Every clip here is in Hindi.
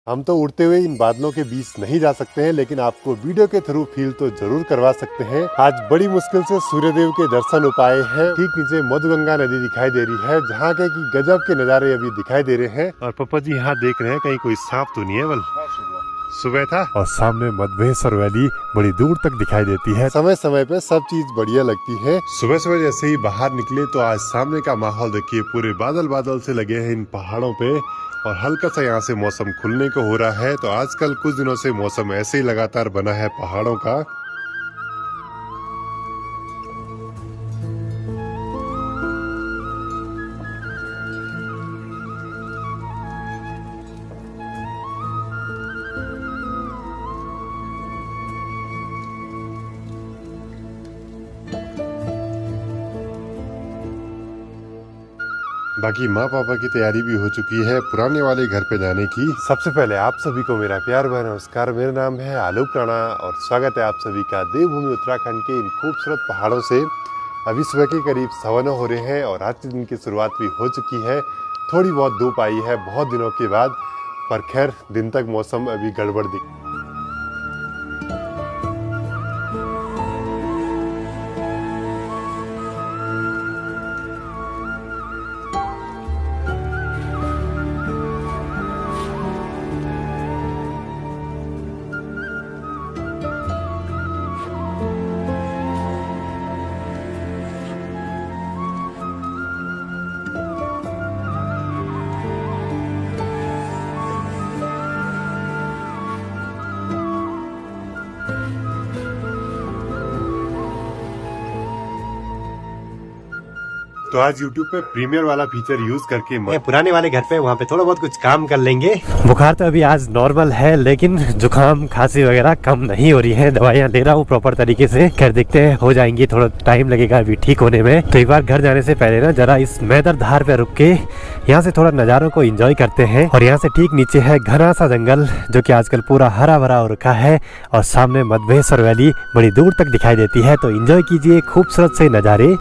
हम तो उड़ते हुए इन बादलों के बीच नहीं जा सकते हैं, लेकिन आपको वीडियो के थ्रू फील तो जरूर करवा सकते हैं। आज बड़ी मुश्किल से सूर्यदेव के दर्शन हो पाए हैं। ठीक नीचे मधुगंगा नदी दिखाई दे रही है, जहाँ के की गजब के नज़ारे अभी दिखाई दे रहे हैं। और पप्पा जी यहाँ देख रहे हैं कहीं कोई सांप तो नहीं है। बल सुबह था और सामने मधवेश्वर वैली बड़ी दूर तक दिखाई देती है। समय समय पे सब चीज बढ़िया लगती है। सुबह सुबह जैसे ही बाहर निकले तो आज सामने का माहौल देखिए, पूरे बादल बादल से लगे हैं इन पहाड़ों पे और हल्का सा यहाँ से मौसम खुलने को हो रहा है। तो आजकल कुछ दिनों से मौसम ऐसे ही लगातार बना है पहाड़ों का। बाकी माँ पापा की तैयारी भी हो चुकी है पुराने वाले घर पे जाने की। सबसे पहले आप सभी को मेरा प्यार भरा नमस्कार। मेरा नाम है आलोक राणा और स्वागत है आप सभी का देवभूमि उत्तराखंड के इन खूबसूरत पहाड़ों से। अभी सुबह के करीब 9:15 हो रहे हैं और आज के दिन की शुरुआत भी हो चुकी है। थोड़ी बहुत धूप आई है बहुत दिनों के बाद, पर खैर दिन तक मौसम अभी गड़बड़ दिख। तो आज YouTube पे प्रीमियर वाला फीचर यूज करके पुराने वाले घर पे वहाँ पे थोड़ा बहुत कुछ काम कर लेंगे। बुखार तो अभी आज नॉर्मल है, लेकिन जुकाम खांसी वगैरह कम नहीं हो रही है। दवाइयाँ ले रहा हूँ प्रॉपर तरीके से। खैर देखते हैं, हो जाएंगी, थोड़ा टाइम लगेगा अभी ठीक होने में। तो एक बार घर जाने से पहले ना जरा इस मैदर धार पे रुक के यहाँ से थोड़ा नज़ारों को एंजॉय करते हैं। और यहाँ से ठीक नीचे है घना सा जंगल, जो कि आजकल पूरा हरा भरा हो रखा है और सामने मधवेश्वर वैली बड़ी दूर तक दिखाई देती है। तो एंजॉय कीजिए खूबसूरत से नज़ारे।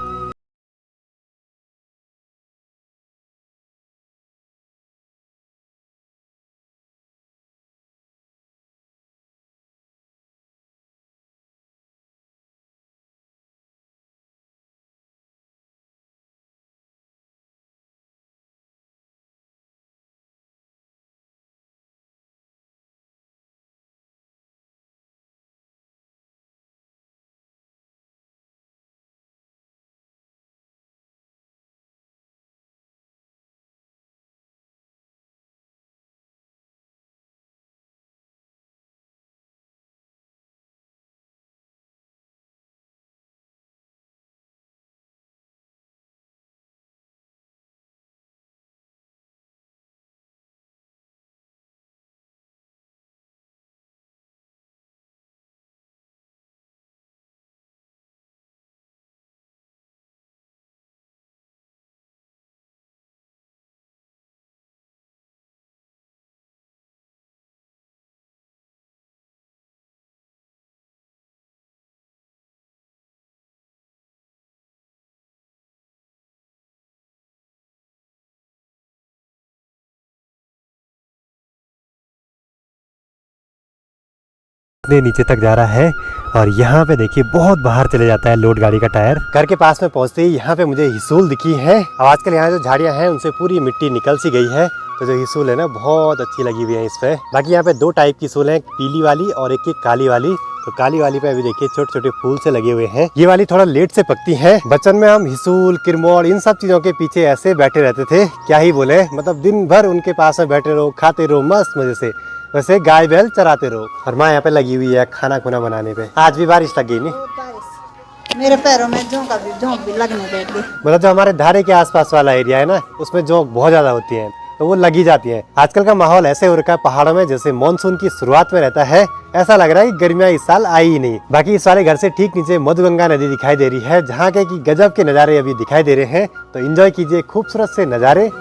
इतने नीचे तक जा रहा है और यहाँ पे देखिए बहुत बाहर चले जाता है लोड गाड़ी का टायर। घर के पास में पहुँचते ही यहाँ पे मुझे हिसूल दिखी है। अब आजकल यहाँ जो झाड़ियाँ हैं उनसे पूरी मिट्टी निकल सी गई है, तो जो हिसूल है ना बहुत अच्छी लगी हुई है इस पे। बाकी यहाँ पे दो टाइप की हिसूल है, पीली वाली और एक काली वाली। तो काली वाली पे अभी देखिए छोटे छोटे फूल से लगे हुए हैं। ये वाली थोड़ा लेट से पकती है। बचपन में हम हिसूल किरमोर इन सब चीजों के पीछे ऐसे बैठे रहते थे, क्या ही बोले। मतलब दिन भर उनके पास में बैठे रहो, खाते रहो मस्त मजे से, वैसे गाय बैल चराते रहो। और माँ यहाँ पे लगी हुई है खाना खुना बनाने पे। आज भी बारिश लग गई नहीं, मेरे पैरों में जोंक भी लगने बैठ गई। मतलब जो हमारे धारे के आसपास वाला एरिया है ना, उसमें जोंक बहुत ज्यादा होती है, तो वो लगी जाती है। आजकल का माहौल ऐसे हो रखा है पहाड़ों में जैसे मानसून की शुरुआत में रहता है। ऐसा लग रहा है कि गर्मियाँ इस साल आई ही नहीं। बाकी इस वाले घर से ठीक नीचे मधुगंगा नदी दिखाई दे रही है, जहाँ के की गजब के नज़ारे अभी दिखाई दे रहे हैं। तो एंजॉय कीजिए खूबसूरत से नज़ारे।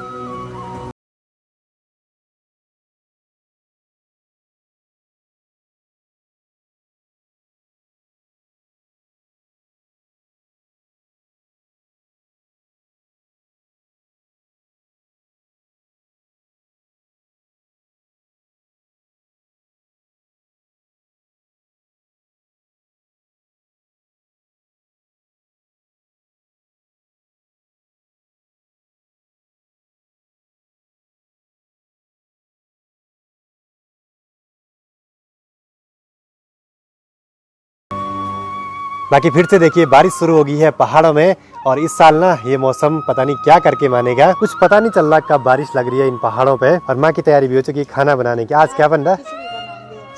बाकी फिर से देखिए बारिश शुरू हो गई है पहाड़ों में, और इस साल ना ये मौसम पता नहीं क्या करके मानेगा, कुछ पता नहीं चल रहा कब बारिश लग रही है इन पहाड़ों पे। और माँ की तैयारी भी हो चुकी है खाना बनाने की। आज क्या बन रहा है?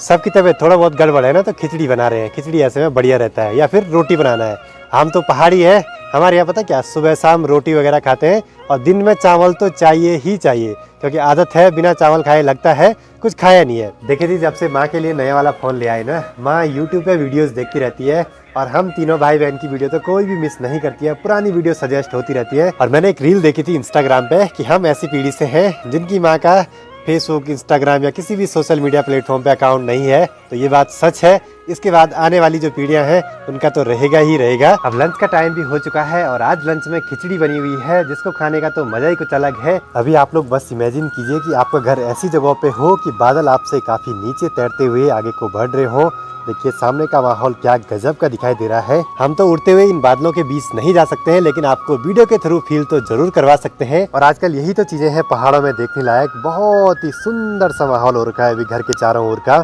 सबकी तबीयत थोड़ा बहुत गड़बड़ है ना, तो खिचड़ी बना रहे हैं। खिचड़ी ऐसे में बढ़िया रहता है, या फिर रोटी बनाना है। हम तो पहाड़ी है, हमारे यहाँ पता क्या सुबह शाम रोटी वगैरह खाते हैं, और दिन में चावल तो चाहिए ही चाहिए, क्योंकि आदत है बिना चावल खाए लगता है कुछ खाया नहीं है। देखिए जी, जब से माँ के लिए नया वाला फोन ले आए ना, माँ यूट्यूब पे वीडियोस देखती रहती है, और हम तीनों भाई बहन की वीडियो तो कोई भी मिस नहीं करती है। पुरानी वीडियो सजेस्ट होती रहती है। और मैंने एक रील देखी थी इंस्टाग्राम पे कि हम ऐसी पीढ़ी से हैं जिनकी माँ का फेसबुक, इंस्टाग्राम या किसी भी सोशल मीडिया प्लेटफॉर्म पे अकाउंट नहीं है। तो ये बात सच है। इसके बाद आने वाली जो पीढ़ियां हैं उनका तो रहेगा ही रहेगा। अब लंच का टाइम भी हो चुका है, और आज लंच में खिचड़ी बनी हुई है, जिसको खाने का तो मजा ही कुछ अलग है। अभी आप लोग बस इमेजिन कीजिए कि आपका घर ऐसी जगह पे हो कि बादल आपसे काफी नीचे तैरते हुए आगे को बढ़ रहे हो। देखिए सामने का माहौल क्या गजब का दिखाई दे रहा है। हम तो उड़ते हुए इन बादलों के बीच नहीं जा सकते हैं, लेकिन आपको वीडियो के थ्रू फील तो जरूर करवा सकते हैं। और आजकल यही तो चीजें हैं पहाड़ों में देखने लायक। बहुत ही सुंदर सा माहौल हो रखा है अभी घर के चारों ओर का।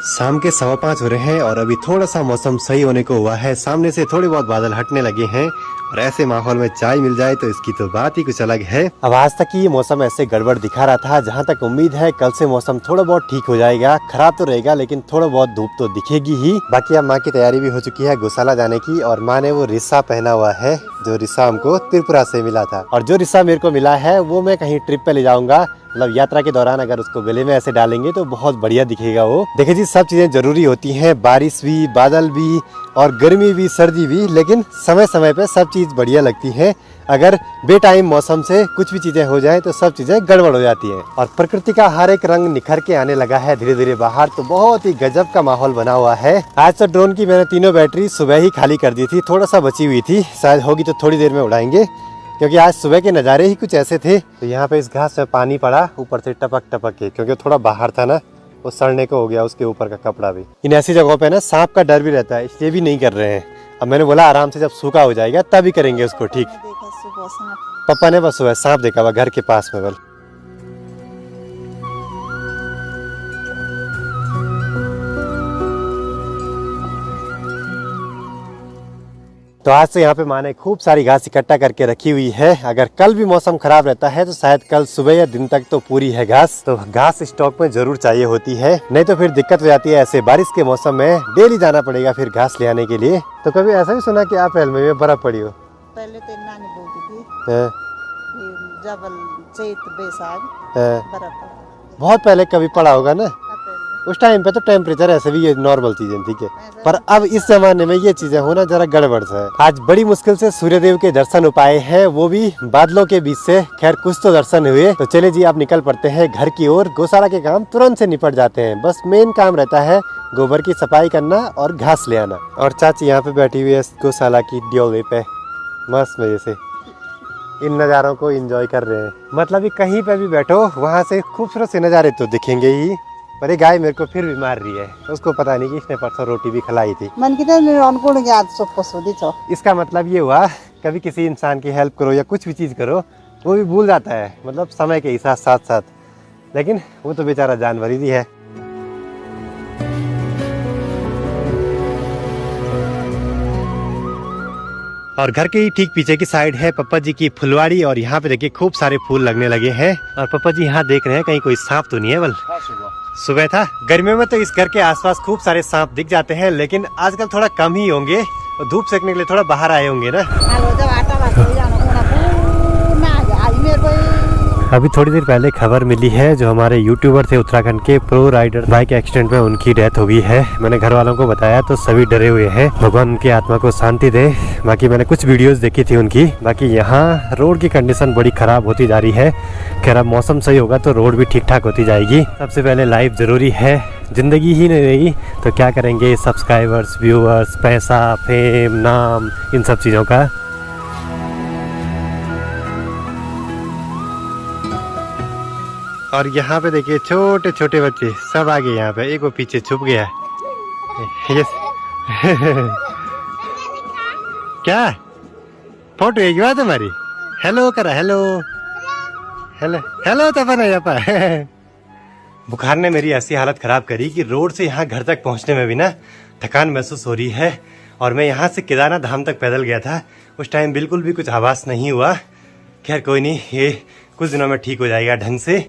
शाम के 5:15 हो रहे हैं, और अभी थोड़ा सा मौसम सही होने को हुआ है। सामने से थोड़े बहुत बादल हटने लगे हैं, और ऐसे माहौल में चाय मिल जाए तो इसकी तो बात ही कुछ अलग है। अब आज तक ये मौसम ऐसे गड़बड़ दिखा रहा था, जहाँ तक उम्मीद है कल से मौसम थोड़ा बहुत ठीक हो जाएगा। खराब तो रहेगा, लेकिन थोड़ा बहुत धूप तो दिखेगी ही। बाकी अब माँ की तैयारी भी हो चुकी है गौशाला जाने की, और माँ ने वो रिस्सा पहना हुआ है जो रिस्सा हमको त्रिपुरा से मिला था। और जो रिस्सा मेरे को मिला है वो मैं कहीं ट्रिप पे ले जाऊंगा, मतलब यात्रा के दौरान अगर उसको गले में ऐसे डालेंगे तो बहुत बढ़िया दिखेगा वो। देखिए जी, सब चीजें जरूरी होती हैं, बारिश भी, बादल भी, और गर्मी भी, सर्दी भी, लेकिन समय समय पे सब चीज बढ़िया लगती है। अगर बेटाइम मौसम से कुछ भी चीजें हो जाएं तो सब चीजें गड़बड़ हो जाती हैं। और प्रकृति का हर एक रंग निखर के आने लगा है धीरे धीरे बाहर, तो बहुत ही गजब का माहौल बना हुआ है। आज तो ड्रोन की मैंने तीनों बैटरी सुबह ही खाली कर दी थी, थोड़ा सा बची हुई थी, शायद होगी तो थोड़ी देर में उड़ाएंगे, क्योंकि आज सुबह के नज़ारे ही कुछ ऐसे थे। तो यहाँ पे इस घास में पानी पड़ा ऊपर से टपक टपक के, क्योंकि थोड़ा बाहर था ना, वो सड़ने को हो गया उसके ऊपर का कपड़ा भी। इन ऐसी जगहों पे ना सांप का डर भी रहता है, इसलिए भी नहीं कर रहे हैं। अब मैंने बोला आराम से जब सूखा हो जाएगा तभी करेंगे उसको ठीक। देखा सुबह सांप। पापा ने बस सुबह सांप देखा हुआ घर के पास में। बल तो आज से यहाँ पे माँ ने खूब सारी घास इकट्ठा करके रखी हुई है। अगर कल भी मौसम खराब रहता है तो शायद कल सुबह या दिन तक तो पूरी है घास। तो घास स्टॉक में जरूर चाहिए होती है, नहीं तो फिर दिक्कत हो जाती है। ऐसे बारिश के मौसम में डेली जाना पड़ेगा फिर घास ले आने के लिए। तो कभी ऐसा ही सुना कि अप्रैल में बर्फ पड़ी हो? पहले तो नानी बोलती थी हाँ, जबल चैत बैसाख हाँ। बर्फ पड़ा। बहुत पहले कभी पड़ा होगा ना, अप्रैल में। उस टाइम पे तो टेम्परेचर ऐसे भी ये नॉर्मल चीजें, ठीक है। पर अब इस जमाने में ये चीजें होना जरा गड़बड़ सा है। आज बड़ी मुश्किल से सूर्यदेव के दर्शन हो पाए हैं, वो भी बादलों के बीच से। खैर कुछ तो दर्शन हुए। तो चले जी, आप निकल पड़ते हैं घर की ओर। गौशाला के काम तुरंत से निपट जाते हैं, बस मेन काम रहता है गोबर की सफाई करना और घास ले आना। और चाची यहाँ पे बैठी हुई है गौशाला की ड्योले पे, मस्त मजे से इन नज़ारों को एंजॉय कर रहे हैं। मतलब कि कहीं पे भी बैठो वहाँ से खूबसूरत से नज़ारे तो दिखेंगे ही। पर ये गाय मेरे को फिर भी मार रही है, उसको पता नहीं कि इसने परसों रोटी भी खिलाई थी। मन की तो मेरे अनुकूल के आज सब पसोदी छो। इसका मतलब ये हुआ कभी किसी इंसान की हेल्प करो या कुछ भी चीज़ करो वो भी भूल जाता है, मतलब समय के हिसाब साथ साथ। लेकिन वो तो बेचारा जानवर ही है। और घर के ही ठीक पीछे की साइड है पप्पा जी की फुलवाड़ी, और यहाँ पे देखिए खूब सारे फूल लगने लगे हैं। और पप्पा जी यहाँ देख रहे हैं कहीं कोई सांप तो नहीं है। बल सुबह था, गर्मियों में तो इस घर के आसपास खूब सारे सांप दिख जाते हैं, लेकिन आजकल थोड़ा कम ही होंगे। और धूप सेकने के लिए थोड़ा बाहर आए होंगे ना। अभी थोड़ी देर पहले खबर मिली है, जो हमारे यूट्यूबर थे उत्तराखंड के प्रो राइडर बाइक एक्सीडेंट में उनकी डेथ हो गई है। मैंने घर वालों को बताया तो सभी डरे हुए हैं, भगवान उनकी आत्मा को शांति दे। बाकी मैंने कुछ वीडियोस देखी थी उनकी। बाकी यहाँ रोड की कंडीशन बड़ी खराब होती जा रही है। खैर अब मौसम सही होगा तो रोड भी ठीक ठाक होती जाएगी। सबसे पहले लाइफ जरूरी है, जिंदगी ही नहीं रही तो क्या करेंगे सब्सक्राइबर्स, व्यूअर्स, पैसा, फेम, नाम, इन सब चीज़ों का। और यहाँ पे देखिए छोटे छोटे बच्चे सब आ गए यहाँ पे। एक वो पीछे छुप गया है। क्या फोटो एक बात हमारी? हेलो करा, हेलो हेलो हेलो तपन है यहाँ। बुखार ने मेरी ऐसी हालत खराब करी कि रोड से यहाँ घर तक पहुँचने में भी ना थकान महसूस हो रही है। और मैं यहाँ से केदारनाथ धाम तक पैदल गया था, उस टाइम बिल्कुल भी कुछ आभास नहीं हुआ। खैर कोई नहीं, ये कुछ दिनों में ठीक हो जाएगा ढंग से।